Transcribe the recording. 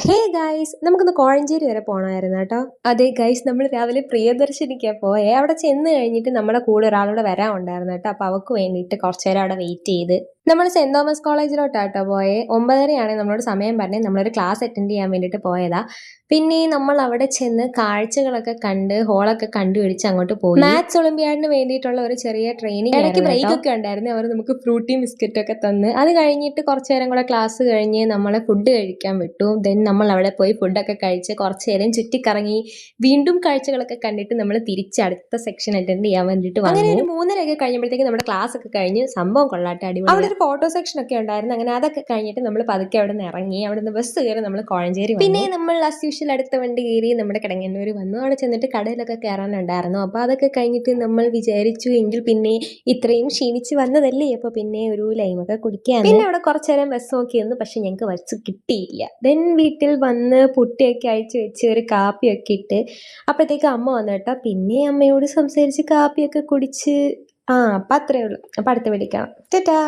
Hey guys, നമുക്കൊന്ന് കോഴഞ്ചേരി വരെ പോകണമായിരുന്നു കേട്ടോ. അതെ ഗൈസ്, നമ്മൾ രാവിലെ പ്രിയദർശിനിക്കാ പോയേ. അവിടെ ചെന്ന് കഴിഞ്ഞിട്ട് നമ്മുടെ കൂടെ ഒരാളൂടെ വരാൻ ഉണ്ടായിരുന്നു കേട്ടോ. അപ്പോൾ അവൾക്ക് വേണ്ടിയിട്ട് കുറച്ച് നേരം അവിടെ വെയിറ്റ് ചെയ്ത് നമ്മൾ സെന്റ് തോമസ് കോളേജിലോട്ടാട്ടോ പോയേ. 9:30 നമ്മളോട് സമയം പറഞ്ഞേ. നമ്മളൊരു ക്ലാസ് അറ്റൻഡ് ചെയ്യാൻ വേണ്ടിയിട്ട് പോയതാ. പിന്നെ നമ്മൾ അവിടെ ചെന്ന് കാഴ്ചകളൊക്കെ കണ്ട് ഹോളൊക്കെ കണ്ടുപിടിച്ച് അങ്ങോട്ട് പോയി. മാത്സ് ഒളിമ്പ്യാഡിന് വേണ്ടിയിട്ടുള്ള ഒരു ചെറിയ ട്രെയിനിങ്, ഇടയ്ക്ക് ബ്രേക്ക് ഒക്കെ ഉണ്ടായിരുന്നു. അവർ നമുക്ക് ഫ്രൂട്ടി ബിസ്ക്കറ്റ് ഒക്കെ തന്ന്. അത് കഴിഞ്ഞിട്ട് കുറച്ച് നേരം കൂടെ ക്ലാസ് കഴിഞ്ഞ് നമ്മളെ ഫുഡ് കഴിക്കാൻ വിട്ടു. ദെൻ നമ്മൾ അവിടെ പോയി ഫുഡൊക്കെ കഴിച്ച് കുറച്ച് നേരം ചുറ്റിക്കറങ്ങി വീണ്ടും കാഴ്ചകളൊക്കെ കണ്ടിട്ട് നമ്മൾ തിരിച്ച് അടുത്ത സെക്ഷൻ അറ്റൻഡ് ചെയ്യാൻ വേണ്ടിയിട്ട് വന്നു. അങ്ങനെ ഒരു 3:30 കഴിയുമ്പോഴത്തേക്ക് നമ്മുടെ ക്ലാസ് ഒക്കെ കഴിഞ്ഞ് സംഭവം കൊള്ളാട്ടെ, അടിപൊളി. അവിടെ ഒരു ഫോട്ടോ സെക്ഷൻ ഒക്കെ ഉണ്ടായിരുന്നു. അങ്ങനെ അതൊക്കെ കഴിഞ്ഞിട്ട് നമ്മൾ പതുക്കെ അവിടെ നിന്ന് ഇറങ്ങി. അവിടെ നിന്ന് ബസ് കയറി നമ്മൾ കോഴഞ്ചേരി വന്നു. പിന്നെ നമ്മൾ ആസ് യൂഷ്വൽ അടുത്ത വണ്ടി കയറി നമ്മുടെ കിടങ്ങന്നൂർ വന്നു. അവിടെ ചെന്നിട്ട് കടയിലൊക്കെ കയറാനുണ്ടായിരുന്നു. അപ്പോൾ അതൊക്കെ കഴിഞ്ഞിട്ട് നമ്മൾ വിചാരിച്ചു എങ്കിൽ പിന്നെ ഇത്രയും ക്ഷീണിച്ച് വന്നതല്ലേ, അപ്പോൾ പിന്നെ ഒരു ലൈമൊക്കെ കുടിക്കാൻ. പിന്നെ അവിടെ കുറച്ച് നേരം ബസ് നോക്കിയിരുന്നു. പക്ഷെ ഞങ്ങൾക്ക് ബസ് കിട്ടിയില്ല. ദെൻ വീട്ടിൽ വന്ന് പുട്ടിയൊക്കെ അഴിച്ച് വെച്ച് ഒരു കാപ്പിയൊക്കെ ഇട്ട് അപ്പോഴത്തേക്ക് അമ്മ വന്നു കേട്ടോ. പിന്നെ അമ്മയോട് സംസാരിച്ച് കാപ്പിയൊക്കെ കുടിച്ച് അപ്പം അത്രയേ ഉള്ളൂ. അപ്പം അടുത്ത് വിളിക്കാം. ടാറ്റാ.